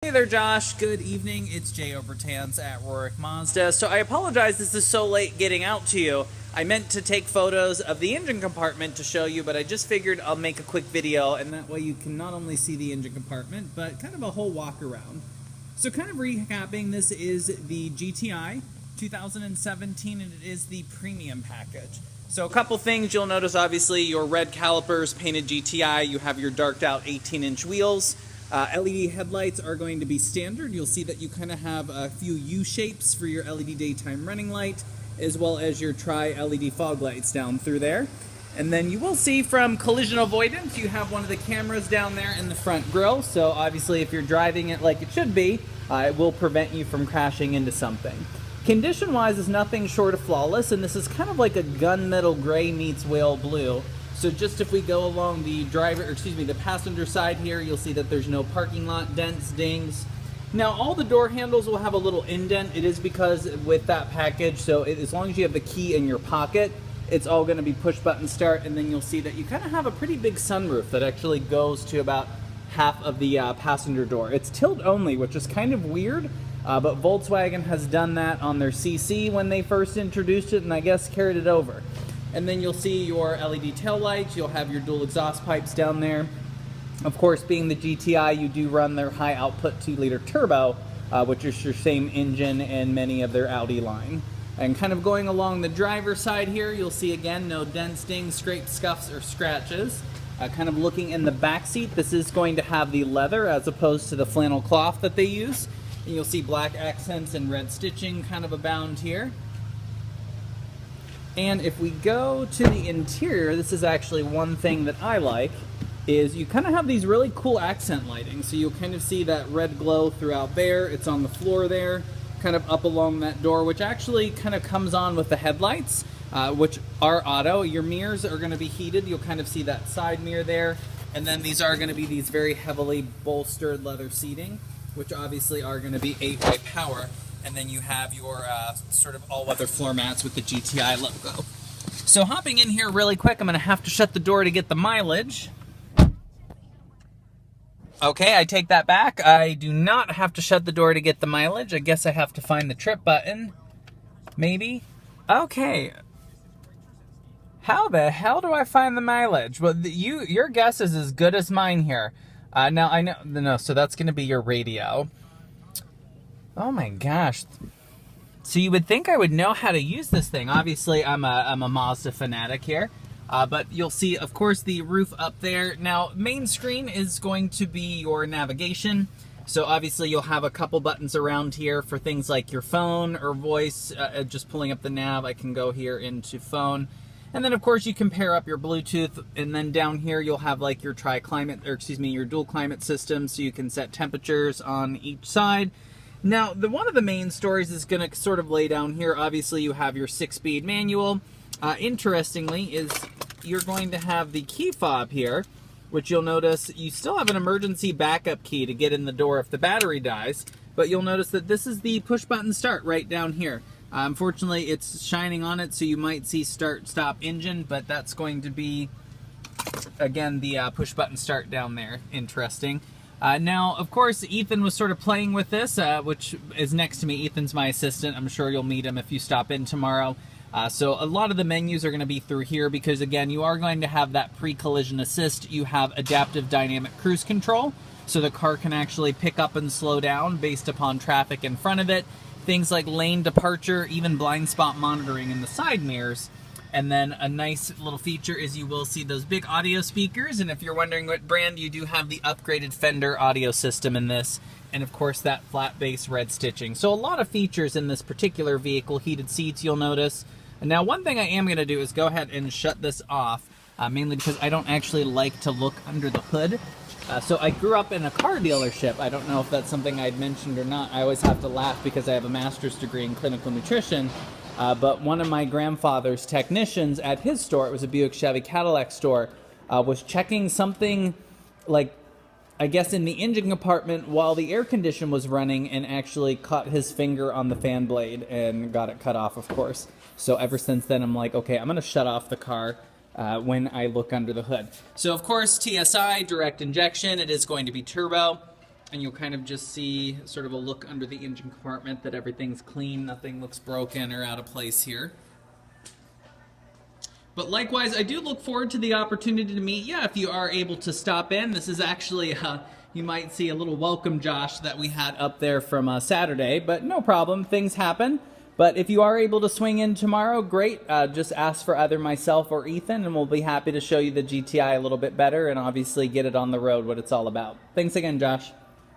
Hey there, Josh. Good evening. It's Jay Obertans at Rorick Mazda. So I apologize this is so late getting out to you. I meant to take photos of the engine compartment to show you, but I just figured I'll make a quick video, and that way you can not only see the engine compartment, but kind of a whole walk around. So kind of recapping, this is the GTI 2017, and it is the premium package. So a couple things you'll notice, obviously, your red calipers, painted GTI, you have your darked out 18-inch wheels. LED headlights are going to be standard. You'll see that you kind of have a few U-shapes for your LED daytime running light, as well as your tri-LED fog lights down through there. And then you will see from collision avoidance, you have one of the cameras down there in the front grille. So obviously if you're driving it like it should be, it will prevent you from crashing into something. Condition-wise is nothing short of flawless, and this is kind of like a gunmetal gray meets whale blue. So just if we go along the the passenger side here, you'll see that there's no parking lot dents, dings. Now all the door handles will have a little indent. It is because with that package, so as long as you have the key in your pocket, it's all going to be push button start, and then you'll see that you kind of have a pretty big sunroof that actually goes to about half of the passenger door. It's tilt only, which is kind of weird, but Volkswagen has done that on their CC when they first introduced it, and I guess carried it over. And then you'll see your LED tail lights. You'll have your dual exhaust pipes down there. Of course, being the GTI, you do run their high output 2-liter turbo, which is your same engine in many of their Audi line. And kind of going along the driver's side here, you'll see again, no dents, dings, scrapes, scuffs, or scratches. Kind of looking in the back seat, this is going to have the leather as opposed to the flannel cloth that they use. And you'll see black accents and red stitching kind of abound here. And if we go to the interior, this is actually one thing that I like, is you kind of have these really cool accent lighting. So you'll kind of see that red glow throughout there. It's on the floor there, kind of up along that door, which actually kind of comes on with the headlights, which are auto. Your mirrors are going to be heated. You'll kind of see that side mirror there. And then these are going to be these very heavily bolstered leather seating, which obviously are going to be 8-way power. And then you have your sort of all-weather floor mats with the GTI logo. So hopping in here really quick, I'm going to have to shut the door to get the mileage. Okay, I take that back. I do not have to shut the door to get the mileage. I guess I have to find the trip button. Maybe? Okay. How the hell do I find the mileage? Well, your guess is as good as mine here. Now, I know... No, so that's going to be your radio. Oh my gosh. So you would think I would know how to use this thing. Obviously, I'm a Mazda fanatic here. But you'll see, of course, the roof up there. Now, main screen is going to be your navigation. So obviously, you'll have a couple buttons around here for things like your phone or voice. Just pulling up the nav, I can go here into phone. And then, of course, you can pair up your Bluetooth. And then down here, you'll have like your your dual climate system. So you can set temperatures on each side. Now, one of the main stories is going to sort of lay down here. Obviously, you have your 6-speed manual. Interestingly, is you're going to have the key fob here, which you'll notice you still have an emergency backup key to get in the door if the battery dies. But you'll notice that this is the push-button start right down here. Unfortunately, it's shining on it, so you might see start-stop engine, but that's going to be, again, the push-button start down there. Interesting. Now, of course, Ethan was sort of playing with this, which is next to me. Ethan's my assistant. I'm sure you'll meet him if you stop in tomorrow. So a lot of the menus are going to be through here because, again, you are going to have that pre-collision assist. You have adaptive dynamic cruise control, so the car can actually pick up and slow down based upon traffic in front of it. Things like lane departure, even blind spot monitoring in the side mirrors. And then a nice little feature is you will see those big audio speakers. And if you're wondering what brand, you do have the upgraded Fender audio system in this. And of course that flat base red stitching. So a lot of features in this particular vehicle. Heated seats, you'll notice. And now one thing I am going to do is go ahead and shut this off. Mainly because I don't actually like to look under the hood. So I grew up in a car dealership. I don't know if that's something I'd mentioned or not. I always have to laugh because I have a master's degree in clinical nutrition. But one of my grandfather's technicians at his store, it was a Buick Chevy Cadillac store, was checking something like, I guess, in the engine compartment while the air condition was running and actually caught his finger on the fan blade and got it cut off, of course. So ever since then, I'm like, okay, I'm going to shut off the car when I look under the hood. So, of course, TSI, direct injection, it is going to be turbo. And you'll kind of just see sort of a look under the engine compartment that everything's clean, nothing looks broken or out of place here. But likewise, I do look forward to the opportunity to meet you if you are able to stop in. This is actually, you might see a little welcome Josh that we had up there from Saturday, but no problem, things happen. But if you are able to swing in tomorrow, great. Just ask for either myself or Ethan, and we'll be happy to show you the GTI a little bit better and obviously get it on the road, what it's all about. Thanks again, Josh.